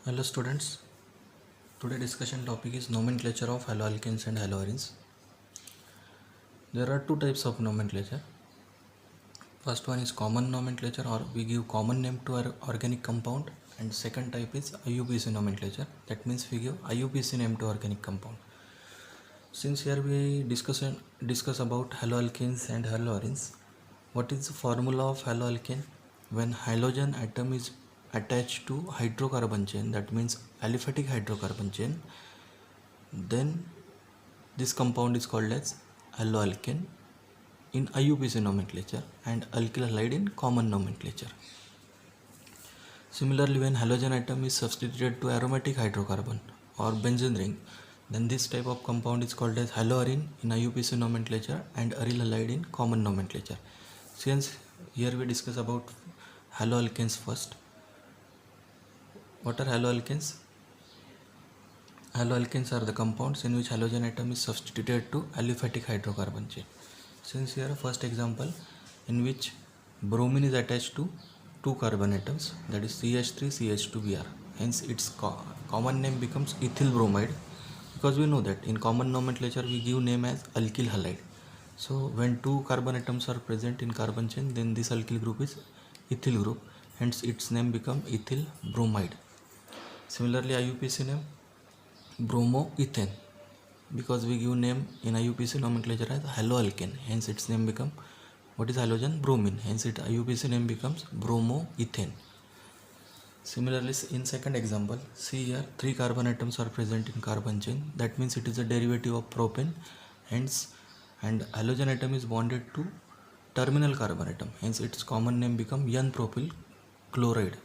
Hello students, today discussion topic is nomenclature of haloalkanes and haloarenes. There are two types of nomenclature. First one is common nomenclature, or we give common name to our organic compound, and second type is IUPAC nomenclature. That means we give IUPAC name to organic compound. Since here we discuss about haloalkanes and haloarenes, what is the formula of haloalkane? When halogen atom is attached to hydrocarbon chain, that means aliphatic hydrocarbon chain, then this compound is called as haloalkane in IUPAC nomenclature and alkyl halide in common nomenclature. Similarly, when halogen atom is substituted to aromatic hydrocarbon or benzene ring, then this type of compound is called as haloarene in IUPAC nomenclature and aryl halide in common nomenclature. Since here we discuss about haloalkanes first. What are haloalkanes? Haloalkanes are the compounds in which halogen atom is substituted to aliphatic hydrocarbon chain. Since here first example in which bromine is attached to two carbon atoms, that is CH3 CH2Br, hence its common name becomes ethyl bromide, because we know that in common nomenclature we give name as alkyl halide. So when two carbon atoms are present in carbon chain, then this alkyl group is ethyl group, hence its name become ethyl bromide. Similarly, IUPAC name bromoethane, because we give name in IUPAC nomenclature as haloalkane, hence its name become what is halogen? Bromine, hence its IUPAC name becomes bromoethane. Similarly, in second example, see here three carbon atoms are present in carbon chain, that means it is a derivative of propane, hence, and halogen atom is bonded to terminal carbon atom, hence its common name become N-propyl chloride.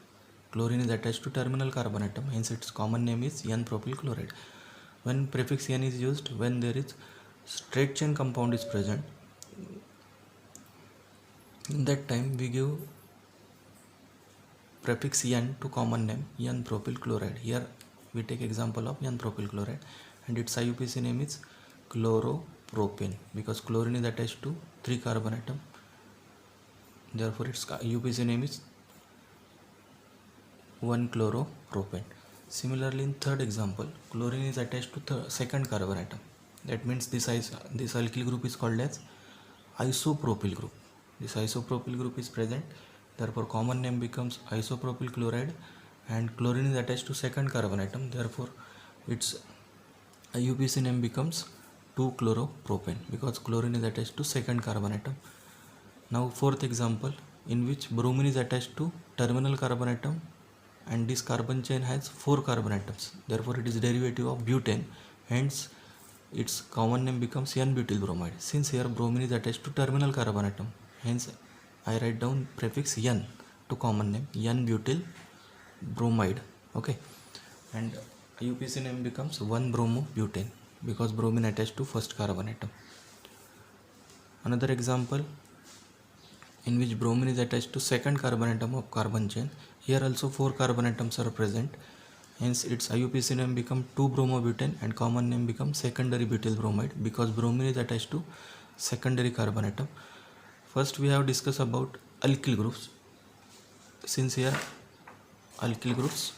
Chlorine is attached to terminal carbon atom, hence its common name is N-propyl chloride. When prefix N is used when there is straight chain compound is present, in that time we give prefix N to common name N-propyl chloride. Here we take example of N-propyl chloride, and its IUPAC name is chloropropane, because chlorine is attached to three carbon atom, therefore its IUPAC name is 1-chloropropane. Similarly, in third example, chlorine is attached to second carbon atom, that means this alkyl group is called as isopropyl group. This isopropyl group is present, therefore common name becomes isopropyl chloride, and chlorine is attached to second carbon atom, therefore its IUPAC name becomes 2-chloropropane, because chlorine is attached to second carbon atom. Now fourth example, in which bromine is attached to terminal carbon atom, and this carbon chain has four carbon atoms, therefore it is derivative of butane, hence its common name becomes N-butyl bromide. Since here bromine is attached to terminal carbon atom, hence I write down prefix N to common name N-butyl bromide. Okay, and IUPAC name becomes 1-bromobutane, because bromine attached to first carbon atom. Another example in which bromine is attached to second carbon atom of carbon chain, here also four carbon atoms are present, hence its IUPAC name become 2-bromobutane and common name becomes secondary butyl bromide, because bromine is attached to secondary carbon atom. First we have discussed about alkyl groups. Since here alkyl groups,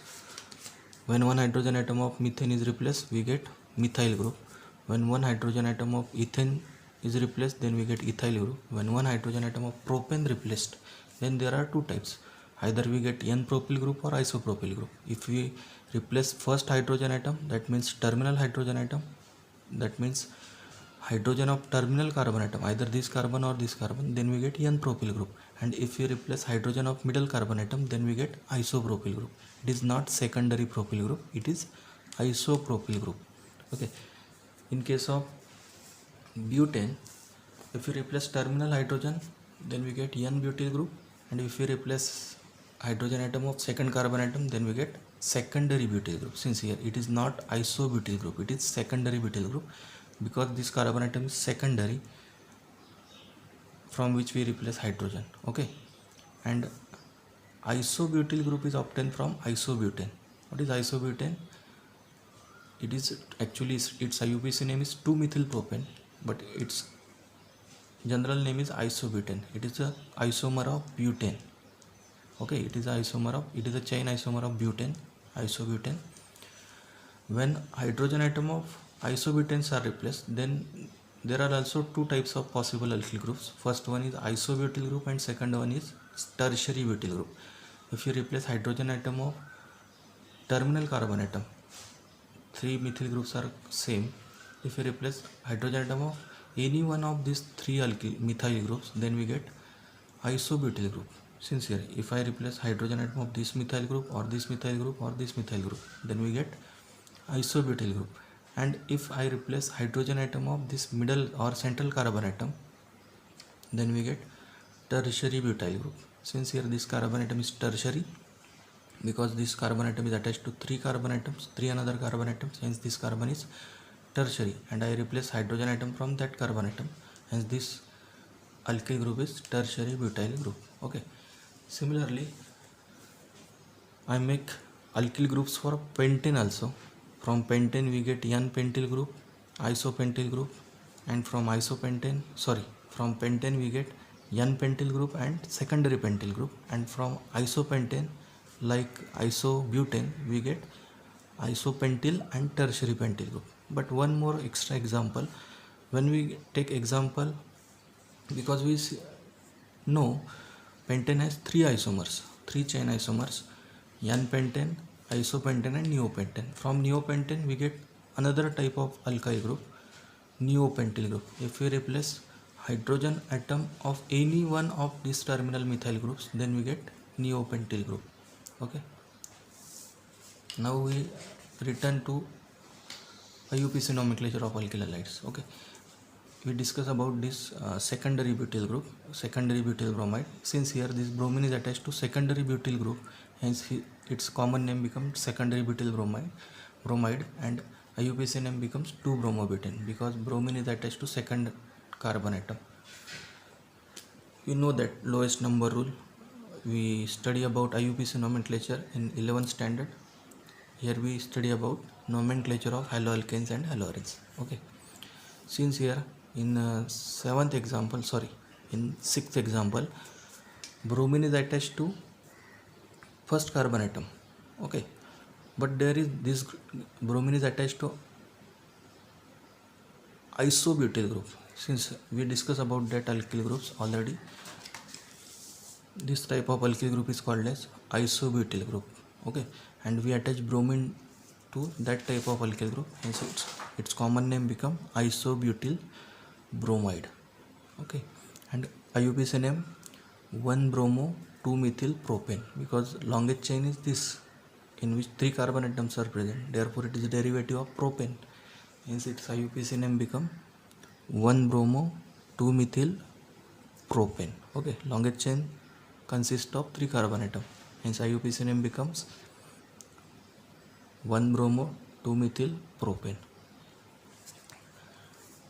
when one hydrogen atom of methane is replaced, we get methyl group. When one hydrogen atom of ethane is replaced, then we get ethyl group. When one hydrogen atom of propane replaced, then there are two types, either we get N-propyl group or isopropyl group. If we replace first hydrogen atom, that means terminal hydrogen atom, that means hydrogen of terminal carbon atom, either this carbon or this carbon, then we get N-propyl group. And if we replace hydrogen of middle carbon atom, then we get isopropyl group. It is not secondary propyl group, it is isopropyl group. Okay, in case of butane, if we replace terminal hydrogen, then we get N-butyl group, and if we replace hydrogen atom of second carbon atom, then we get secondary butyl group. Since here it is not isobutyl group, it is secondary butyl group, because this carbon atom is secondary from which we replace hydrogen. Okay, and isobutyl group is obtained from isobutane. What is isobutane? It is actually its IUPAC name is 2-methylpropane, but its general name is isobutane. It is a isomer of butane. Okay, it is a chain isomer of butane, isobutane. When hydrogen atom of isobutanes are replaced, then there are also two types of possible alkyl groups. First one is isobutyl group and second one is tertiary butyl group. If you replace hydrogen atom of terminal carbon atom, three methyl groups are same. If you replace hydrogen atom of any one of these three alkyl methyl groups, then we get isobutyl group. Since here, if I replace hydrogen atom of this methyl group or this methyl group or this methyl group, then we get isobutyl group. And if I replace hydrogen atom of this middle or central carbon atom, then we get tertiary butyl group. Since here this carbon atom is tertiary, because this carbon atom is attached to three carbon atoms, three another carbon atoms, hence this carbon is tertiary, and I replace hydrogen atom from that carbon atom, hence this alkyl group is tertiary butyl group. Okay, similarly I make alkyl groups for pentane also. From pentane we get n-pentyl group, isopentyl group, and from pentane we get n-pentyl group and secondary pentyl group, and from isopentane like isobutane we get isopentyl and tertiary pentyl group. But one more extra example, when we take example, because we know pentane has three isomers, three chain isomers, n-pentane, isopentane and neopentane. From neopentane we get another type of alkyl group, neopentyl group. If we replace hydrogen atom of any one of these terminal methyl groups, then we get neopentyl group. Okay, now we return to IUPAC nomenclature of alkyl halides. Okay, we discuss about this secondary butyl group, secondary butyl bromide. Since here this bromine is attached to secondary butyl group, hence its common name becomes secondary butyl bromide, and IUPAC name becomes 2-bromobutane, because bromine is attached to second carbon atom. You know that lowest number rule. We study about IUPAC nomenclature in 11th standard. Here we study about nomenclature of haloalkanes and haloarenes. Okay, since here in sixth example, bromine is attached to first carbon atom. Okay, but there is this bromine is attached to isobutyl group. Since we discussed about that alkyl groups already, this type of alkyl group is called as isobutyl group. Okay, and we attach bromine to that type of alkyl group, hence its common name become isobutyl bromide. Okay, and IUPAC name 1-bromo 2-methyl propane, because longest chain is this, in which three carbon atoms are present, therefore it is a derivative of propane, hence its IUPAC name become 1-bromo 2-methyl propane. Okay, longest chain consists of three carbon atom, hence IUPAC name becomes 1-bromo 2-methyl propane.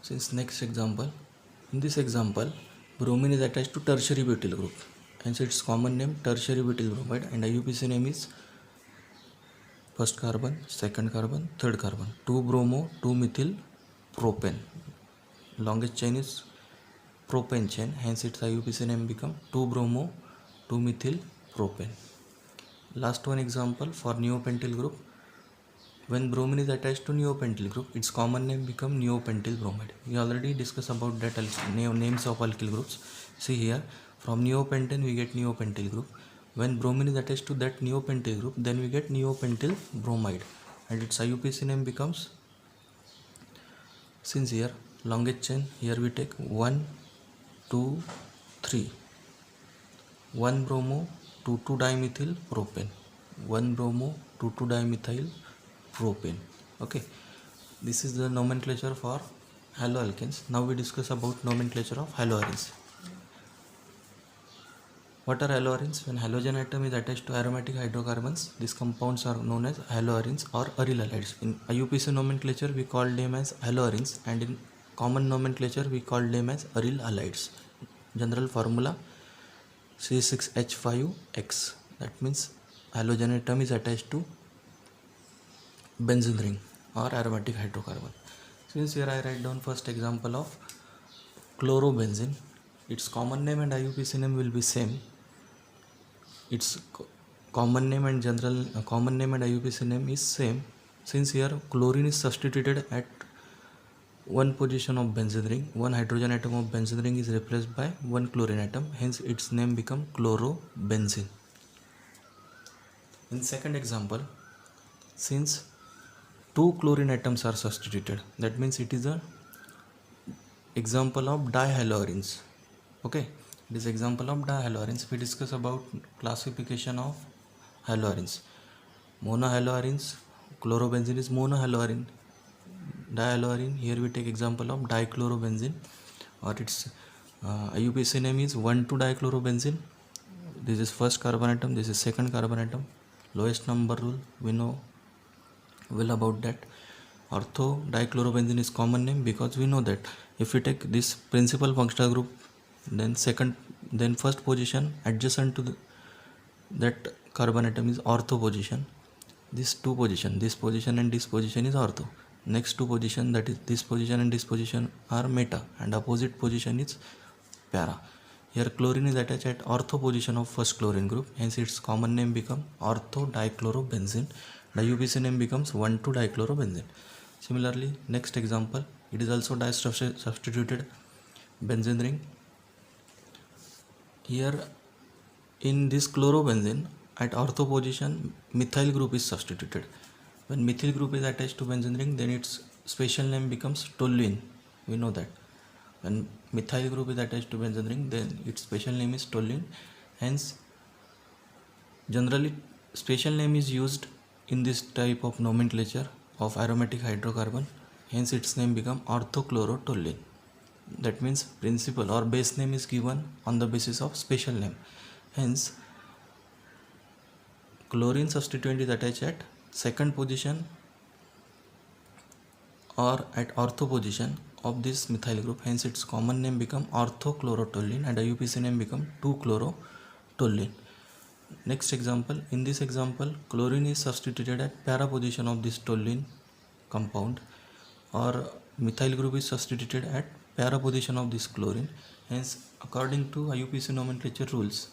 Since next example, in this example bromine is attached to tertiary butyl group, hence its common name tertiary butyl bromide, and IUPAC name is first carbon, second carbon, third carbon, 2-bromo 2-methyl propane. Longest chain is propane chain, hence its IUPAC name become 2-bromo 2-methyl propane. Last one example for neopentyl group. When bromine is attached to neopentyl group, its common name become neopentyl bromide. We already discussed about that names of alkyl groups. See here, from neopentane we get neopentyl group. When bromine is attached to that neopentyl group, then we get neopentyl bromide, and its IUPAC name becomes, since here longest chain, here we take 1, 2, 3, 1-bromo 2,2-dimethyl propane, 1-bromo 2,2-dimethyl propane. Okay, this is the nomenclature for haloalkanes. Now we discuss about nomenclature of haloarenes. What are haloarenes? When halogen atom is attached to aromatic hydrocarbons, these compounds are known as haloarenes or aryl halides. In IUPAC nomenclature we call them as haloarenes, and in common nomenclature we call them as aryl halides. General formula C6H5X, that means halogen atom is attached to benzene ring or aromatic hydrocarbon. Since here I write down first example of chlorobenzene, its common name and IUPAC name will be same. Its common name and common name and IUPAC name is same, since here chlorine is substituted at one position of benzene ring. One hydrogen atom of benzene ring is replaced by one chlorine atom, hence its name become chlorobenzene. In second example, since two chlorine atoms are substituted, that means it is a example of dihaloarenes. Okay, it is example of dihaloarenes. We discuss about classification of haloarenes. Monohaloarenes, chlorobenzene is monohaloarene. Dihaloarene, here we take example of dichlorobenzene, or its IUPAC name is 1,2-dichlorobenzene. This is first carbon atom, this is second carbon atom. Lowest number rule, we know well about that. Ortho dichlorobenzene is common name because we know that if we take this principal functional group, then first position adjacent to that carbon atom is ortho position. This position and this position is ortho. Next two position, that is this position and this position, are meta, and opposite position is para. Here chlorine is attached at ortho position of first chlorine group, hence its common name become ortho dichlorobenzene. The IUPAC name becomes 1,2-dichlorobenzene. Similarly, next example, it is also substituted benzene ring. Here in this chlorobenzene, at ortho position methyl group is substituted. When methyl group is attached to benzene ring, then its special name becomes toluene. We know that when methyl group is attached to benzene ring, then its special name is toluene. Hence, generally special name is used in this type of nomenclature of aromatic hydrocarbon. Hence, its name become orthochlorotoluene. That means principal or base name is given on the basis of special name. Hence, chlorine substituent is attached at second position or at ortho position of this methyl group. Hence, its common name become orthochlorotoluene and IUPAC name become 2-chlorotoluene. Next example, in this example, chlorine is substituted at para position of this toluene compound, or methyl group is substituted at para position of this chlorine. Hence, according to IUPAC nomenclature rules,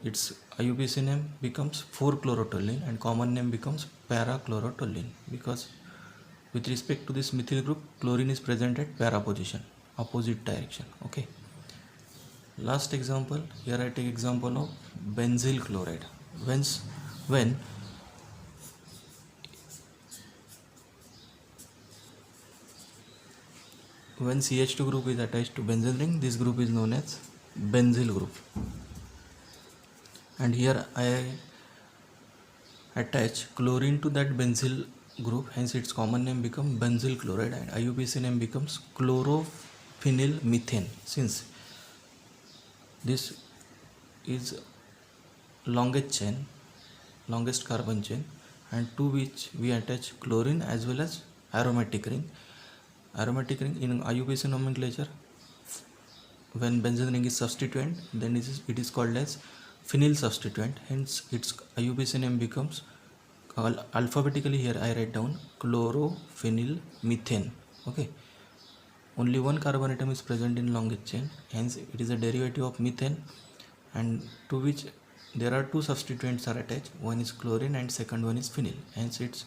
its IUPAC name becomes 4-chlorotoluene and common name becomes para-chlorotoluene, because with respect to this methyl group, chlorine is present at para position, opposite direction. Okay. Last example, here I take example of benzyl chloride. When CH2 group is attached to benzene ring, this group is known as benzyl group. And here I attach chlorine to that benzyl group, hence its common name becomes benzyl chloride and IUPAC name becomes chlorophenylmethane. Since this is longest carbon chain, and to which we attach chlorine as well as aromatic ring. Aromatic ring in IUPAC nomenclature, when benzene ring is substituent, then it is called as phenyl substituent. Hence its IUPAC name becomes, alphabetically here I write down, chlorophenylmethane. Okay, only one carbon atom is present in longest chain, hence it is a derivative of methane, and to which there are two substituents are attached. One is chlorine and second one is phenyl. Hence its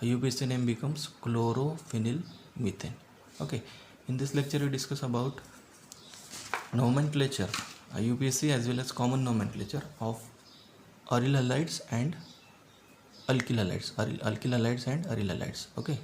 IUPAC name becomes chlorophenylmethane. Okay, in this lecture we discuss about nomenclature, IUPAC as well as common nomenclature of aryl halides and alkyl halides, alkyl halides and aryl halides. Okay.